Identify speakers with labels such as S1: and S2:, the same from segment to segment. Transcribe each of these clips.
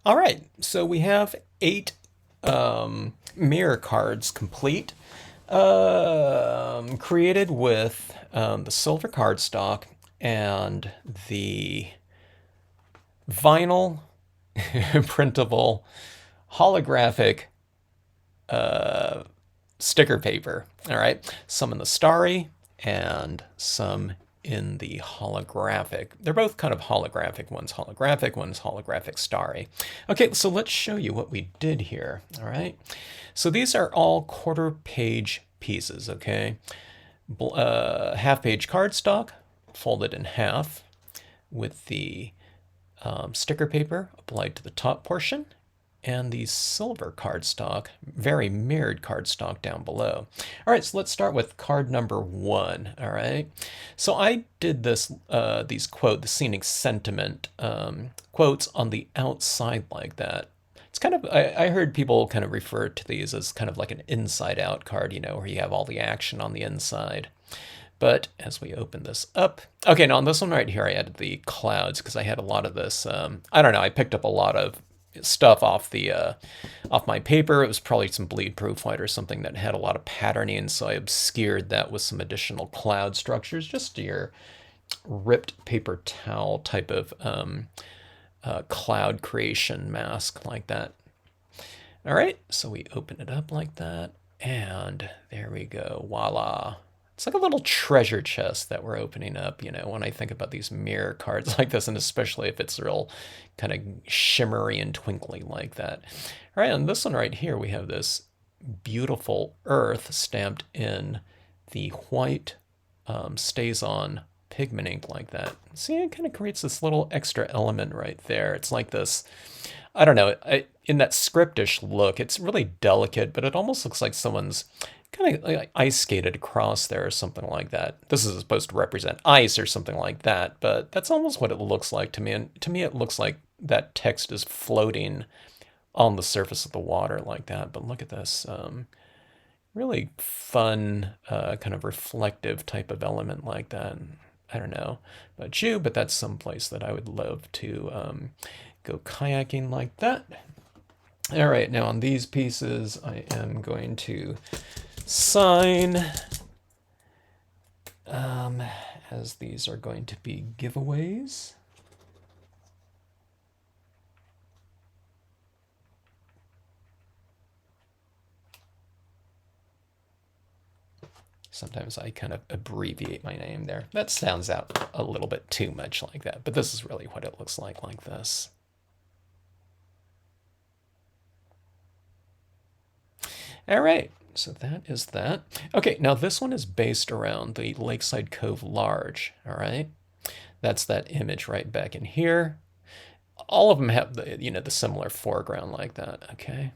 S1: All right, so we have 8 mirror cards complete, created with the silver cardstock and the vinyl printable holographic sticker paper. All right, some in the starry and some in the holographic. They're both kind of holographic. One's holographic starry. Okay, so let's show you what we did here. All right, so these are all quarter page pieces. Okay, half page cardstock folded in half with the sticker paper applied to the top portion and the silver cardstock, very mirrored cardstock down below. All right, so let's start with card number 1. All right, so I did this, these the scenic sentiment quotes on the outside like that. It's kind of, I heard people kind of refer to these as kind of like an inside out card, where you have all the action on the inside. But as we open this up, okay, now on this one right here, I added the clouds because I had a lot of this. I don't know, I picked up a lot of stuff off the off my paper. It was probably some bleed proof white or something that had a lot of patterning, so I obscured that with some additional cloud structures, just your ripped paper towel type of cloud creation mask like that. All right, so we open it up like that, and there we go. Voila. It's like a little treasure chest that we're opening up, when I think about these mirror cards like this, and especially if it's real kind of shimmery and twinkly like that. All right, on this one right here, we have this beautiful earth stamped in the white stays on pigment ink like that. See, it kind of creates this little extra element right there. It's like this, I don't know, in that scriptish look, it's really delicate, but it almost looks like someone's kind of like ice skated across there or something like that. This is supposed to represent ice or something like that, but that's almost what it looks like to me. And to me, it looks like that text is floating on the surface of the water like that. But look at this. Really fun, kind of reflective type of element like that. I don't know about you, but that's someplace that I would love to go kayaking like that. All right, now on these pieces, I am going to sign, as these are going to be giveaways. Sometimes I kind of abbreviate my name there. That sounds out a little bit too much like that, but this is really what it looks like this. All right, so that is that. Okay, now this one is based around the Lakeside Cove Large, all right? That's that image right back in here. All of them have the similar foreground like that, okay?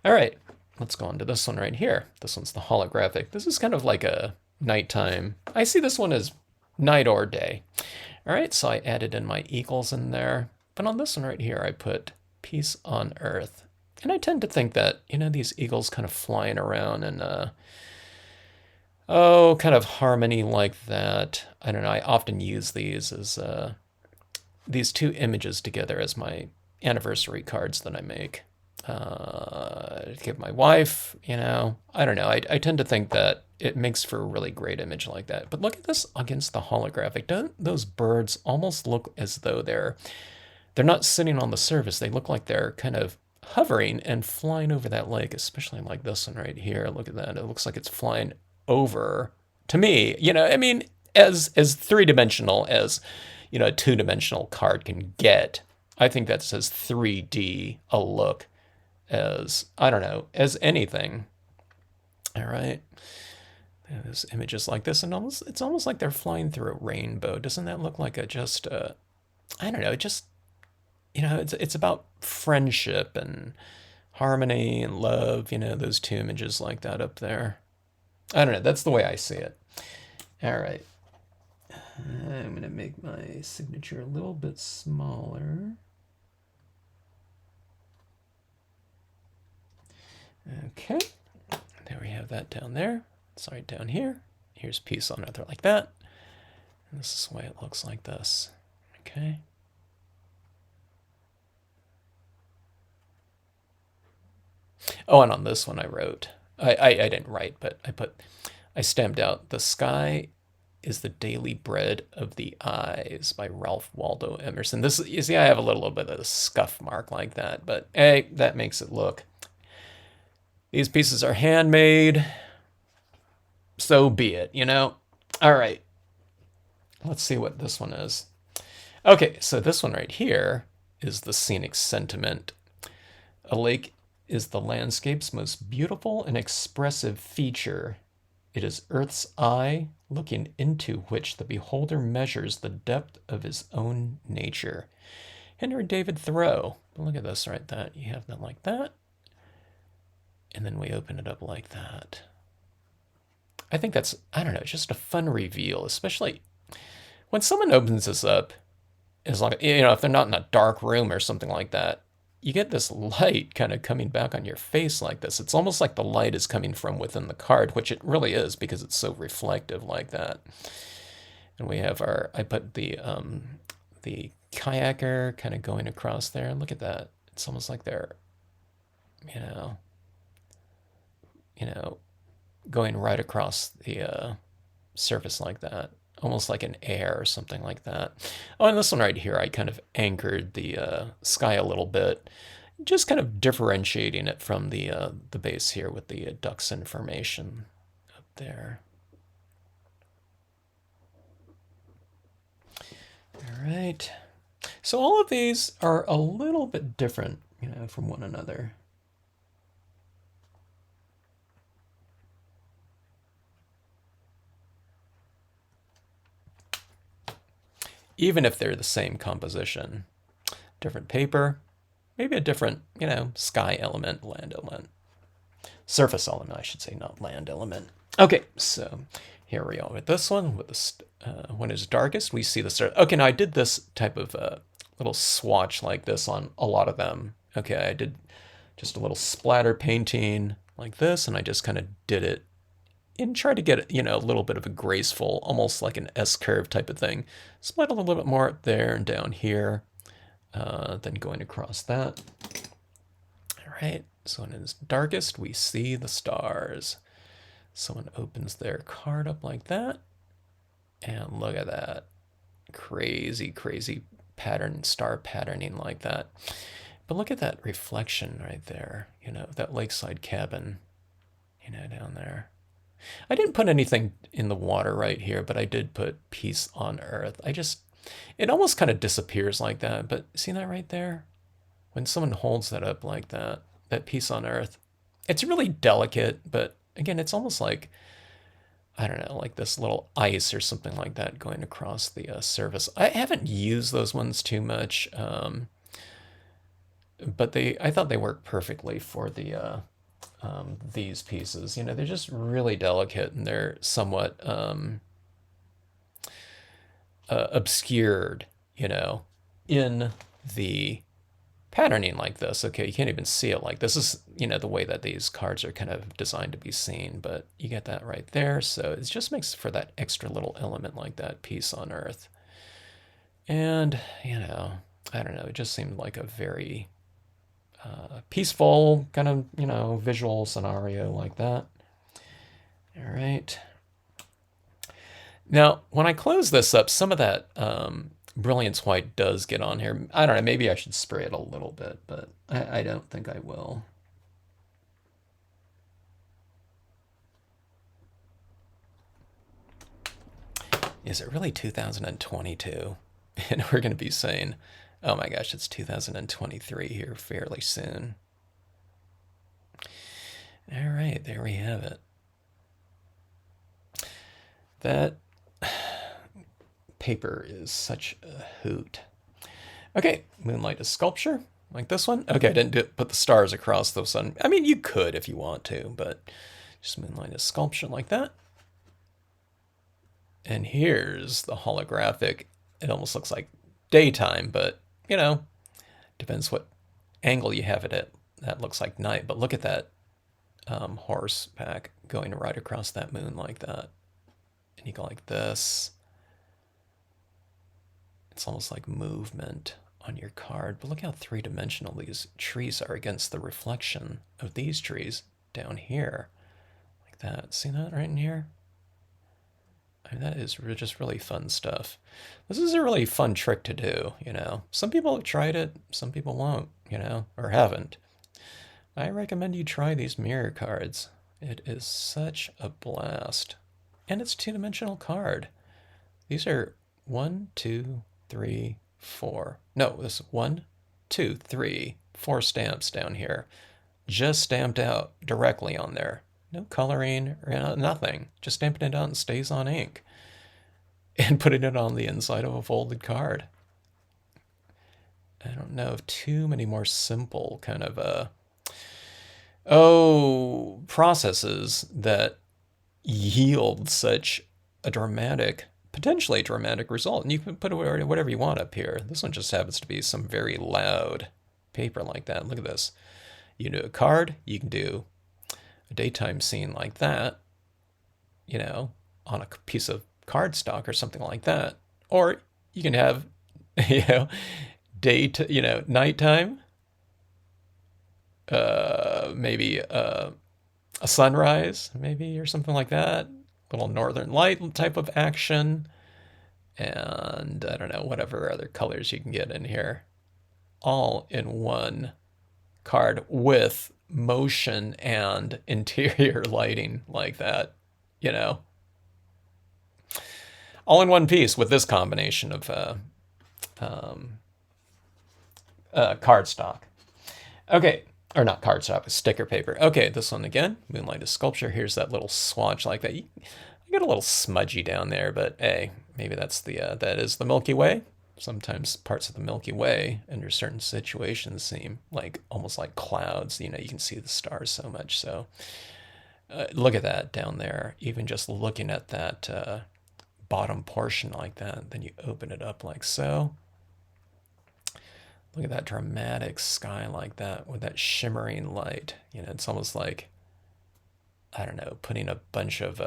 S1: All right, let's go on to this one right here. This one's the holographic. This is kind of like a nighttime. I see this one as night or day. All right, so I added in my eagles in there. But on this one right here, I put peace on earth. And I tend to think that, these eagles kind of flying around and, kind of harmony like that. I don't know, I often use these as, these two images together as my anniversary cards that I make. Give my wife, I don't know. I tend to think that it makes for a really great image like that. But look at this against the holographic. Don't those birds almost look as though they're not sitting on the surface? They look like they're kind of hovering and flying over that lake, especially like this one right here. Look at that. It looks like it's flying over. To me, I mean, as three-dimensional as, a two-dimensional card can get, I think that's as 3D a look as, I don't know, as anything. All right. There's images like this, and it's almost like they're flying through a rainbow. Doesn't that look like I don't know, just, it's about friendship and harmony and love, those two images like that up there. I don't know, that's the way I see it. All right. I'm going to make my signature a little bit smaller. Okay, there we have that down there. Sorry, down here. Here's peace on earth like that. And this is the way it looks like this. Okay. Oh, and on this one I wrote, I didn't write, but I stamped out "The Sky is the Daily Bread of the Eyes" by Ralph Waldo Emerson. This, you see, I have a little bit of a scuff mark like that, but hey, that makes it look. These pieces are handmade, so be it, you know? All right, let's see what this one is. Okay, so this one right here is the scenic sentiment. A lake is the landscape's most beautiful and expressive feature. It is Earth's eye, looking into which the beholder measures the depth of his own nature. Henry David Thoreau. Look at this right there. You have that like that. And then we open it up like that. I think that's, I don't know, just a fun reveal, especially when someone opens this up, as long, you know, if they're not in a dark room or something like that, you get this light kind of coming back on your face like this. It's almost like the light is coming from within the card, which it really is because it's so reflective like that. And we have our, I put the kayaker kind of going across there. Look at that. It's almost like they're, you know, going right across the surface like that, almost like an air or something like that. Oh, and this one right here, I kind of anchored the sky a little bit, just kind of differentiating it from the base here with the ducks information up there. All right. So all of these are a little bit different, you know, from one another. Even if they're the same composition. Different paper, maybe a different, you know, sky element, land element. Surface element, I should say, not land element. Okay, so here we are with this one. With the when it's darkest, we see the star. Okay, now I did this type of little swatch like this on a lot of them. Okay, I did just a little splatter painting like this, and I just kind of did it and try to get, you know, a little bit of a graceful, almost like an S-curve type of thing. Split a little bit more there and down here, then going across that. All right, so when it's darkest, we see the stars. Someone opens their card up like that, and look at that. Crazy, crazy pattern, star patterning like that. But look at that reflection right there, you know, that lakeside cabin, you know, down there. I didn't put anything in the water right here, but I did put peace on earth. It almost kind of disappears like that, but see that right there? When someone holds that up like that, that peace on earth, it's really delicate, but again, it's almost like, I don't know, like this little ice or something like that going across the surface. I haven't used those ones too much, but I thought they worked perfectly for these pieces. You know, they're just really delicate and they're somewhat obscured, you know, in the patterning like this. Okay, you can't even see it like this is, you know, the way that these cards are kind of designed to be seen, but you get that right there. So it just makes for that extra little element like that peace on earth. And, you know, I don't know, it just seemed like a very peaceful kind of, you know, visual scenario like that. All right. Now, when I close this up, some of that Brilliance White does get on here. I don't know, maybe I should spray it a little bit, but I don't think I will. Is it really 2022? And we're going to be saying, oh my gosh, it's 2023 here fairly soon. All right, there we have it. That paper is such a hoot. Okay, Moonlight is sculpture, like this one. Okay, I didn't put the stars across the sun. I mean, you could if you want to, but just Moonlight is sculpture like that. And here's the holographic. It almost looks like daytime, but, you know, depends what angle you have it at. That looks like night, but look at that horseback going right across that moon like that. And you go like this. It's almost like movement on your card. But look how three-dimensional these trees are against the reflection of these trees down here. Like that. See that right in here? I mean, that is just really fun stuff. This is a really fun trick to do, you know. Some people have tried it, some people won't, you know, or haven't. I recommend you try these mirror cards. It is such a blast. And it's two-dimensional card. These are 1, 2, 3, 4. No, this is 1, 2, 3, 4 stamps down here. Just stamped out directly on there. No coloring or nothing. Just stamping it out and stays on ink. And putting it on the inside of a folded card. I don't know of too many more simple kind of processes that yield such a dramatic, potentially dramatic result. And you can put whatever you want up here. This one just happens to be some very loud paper like that. Look at this. You can do a card, you can do a daytime scene like that, you know, on a piece of cardstock or something like that. Or you can have, you know, nighttime, maybe a sunrise, maybe, or something like that. Little northern light type of action. And I don't know, whatever other colors you can get in here. All in one card with motion and interior lighting like that, you know. All in one piece with this combination of cardstock. Okay, or not cardstock, but sticker paper. Okay, this one again, Moonlight Sculpture. Here's that little swatch like that. You get a little smudgy down there, but hey, maybe that's that is the Milky Way. Sometimes parts of the Milky Way under certain situations seem like almost like clouds. You know, you can see the stars so much. So look at that down there. Even just looking at that bottom portion like that, then you open it up like so. Look at that dramatic sky like that with that shimmering light. You know, it's almost like, I don't know, putting a bunch of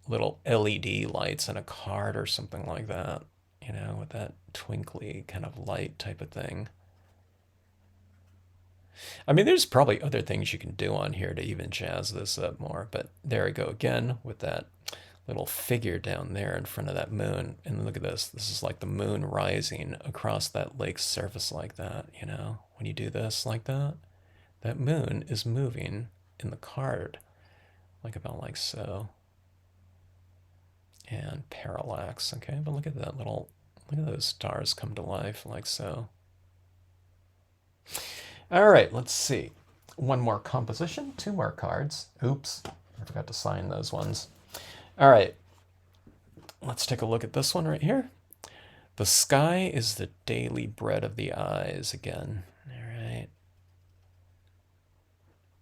S1: little LED lights in a card or something like that. You know, with that twinkly kind of light type of thing. I mean, there's probably other things you can do on here to even jazz this up more, but there we go again with that little figure down there in front of that moon. And look at this. This is like the moon rising across that lake's surface like that, you know? When you do this like that, that moon is moving in the card, like about like so. And parallax, okay? But look at that little, look at those stars come to life like so. All right, let's see. One more composition, 2 more cards. Oops, I forgot to sign those ones. All right, let's take a look at this one right here. The sky is the daily bread of the eyes again. All right.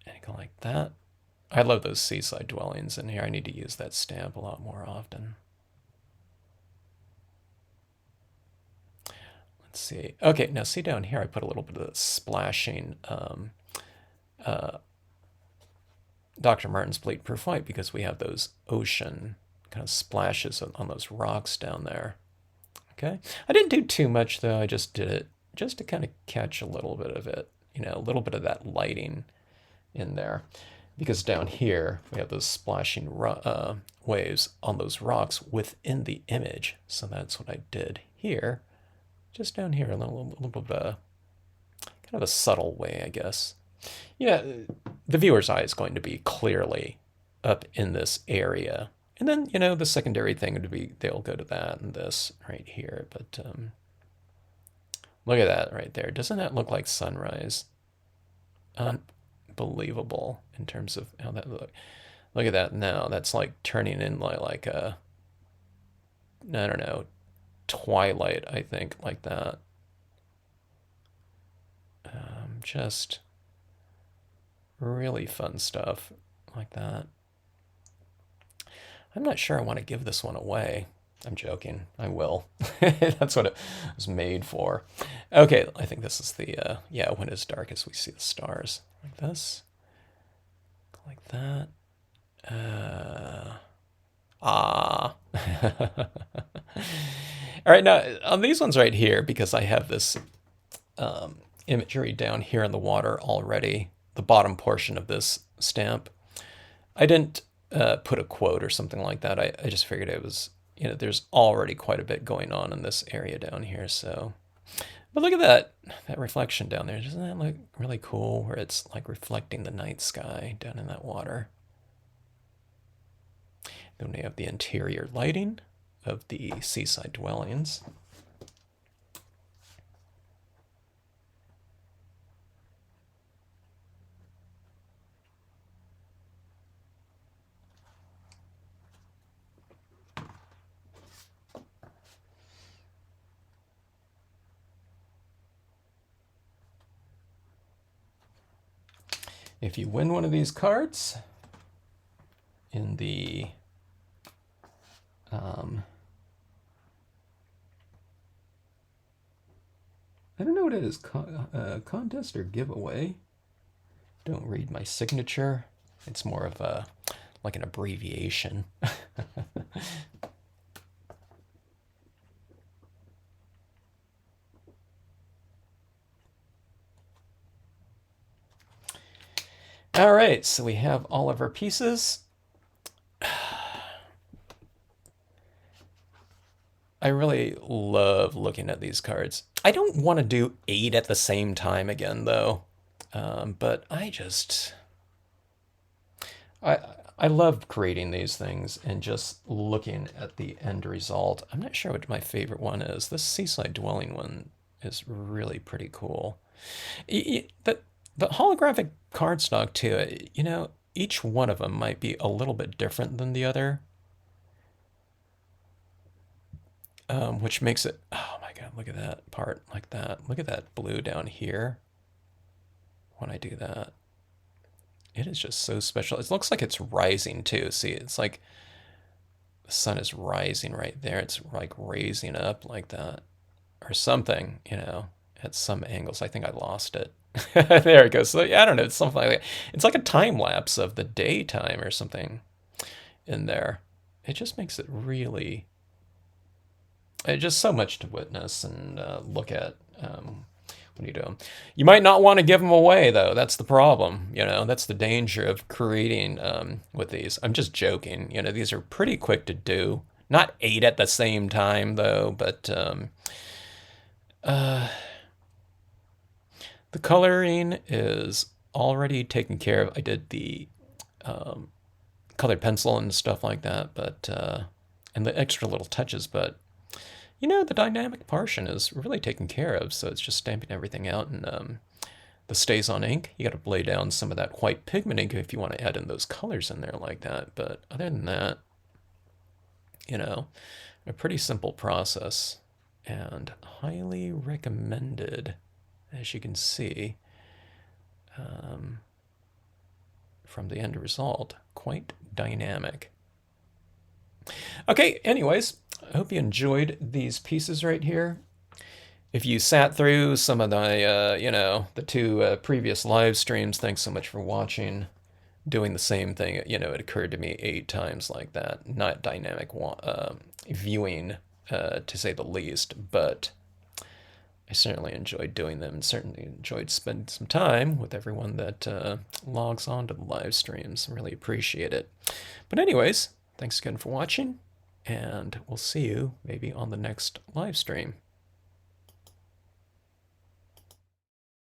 S1: And go like that. I love those seaside dwellings in here. I need to use that stamp a lot more often. Let's see. Okay, now see down here, I put a little bit of the splashing Dr. Martin's Bleed Proof White because we have those ocean kind of splashes on those rocks down there. Okay, I didn't do too much though. I just did it just to kind of catch a little bit of it, you know, a little bit of that lighting in there. Because down here we have those splashing waves on those rocks within the image. So that's what I did here. Just down here, a little bit of a kind of a subtle way, I guess. Yeah, the viewer's eye is going to be clearly up in this area. And then, you know, the secondary thing would be they'll go to that and this right here. But look at that right there. Doesn't that look like sunrise? Unbelievable in terms of how that look. Look at that now. That's like turning in like a, I don't know, twilight, I think, like that. Just really fun stuff like that. I'm not sure I want to give this one away. I'm joking. I will. That's what it was made for. Okay, I think this is the, yeah, when it's darkest, we see the stars. Like this. Like that. All right, now on these ones right here, because I have this imagery down here in the water already, the bottom portion of this stamp, I didn't put a quote or something like that. I just figured it was, there's already quite a bit going on in this area down here. So, but look at that reflection down there. Doesn't that look really cool where it's like reflecting the night sky down in that water? Then we have the interior lighting of the seaside dwellings. If you win one of these cards in the I don't know what it is, contest or giveaway. Don't read my signature. It's more of a like an abbreviation. All right, so we have all of our pieces. I really love looking at these cards. I don't want to do 8 at the same time again, though. But I love creating these things and just looking at the end result. I'm not sure what my favorite one is. This seaside dwelling one is really pretty cool. The holographic cardstock too, each one of them might be a little bit different than the other. Which makes it, oh my God, look at that part like that. Look at that blue down here when I do that. It is just so special. It looks like it's rising too. See, it's like the sun is rising right there. It's like raising up like that or something, at some angles. I think I lost it. There it goes. So yeah, I don't know. It's something like that. It's like a time lapse of the daytime or something in there. It just makes it really just so much to witness and look at when you do them. You might not want to give them away, though. That's the problem. That's the danger of creating with these. I'm just joking. These are pretty quick to do. Not 8 at the same time, though, but the coloring is already taken care of. I did the colored pencil and stuff like that, but and the extra little touches, but the dynamic portion is really taken care of, so it's just stamping everything out and the stays on ink. You got to lay down some of that white pigment ink if you want to add in those colors in there like that, but other than that, a pretty simple process and highly recommended, as you can see from the end result. Quite dynamic. Okay, anyways, I hope you enjoyed these pieces right here. If you sat through some of the, the 2 previous live streams, thanks so much for watching. Doing the same thing, it occurred to me 8 times like that. Not dynamic viewing, to say the least, but I certainly enjoyed doing them and certainly enjoyed spending some time with everyone that logs on to the live streams. Really appreciate it. But anyways, thanks again for watching, and we'll see you maybe on the next live stream.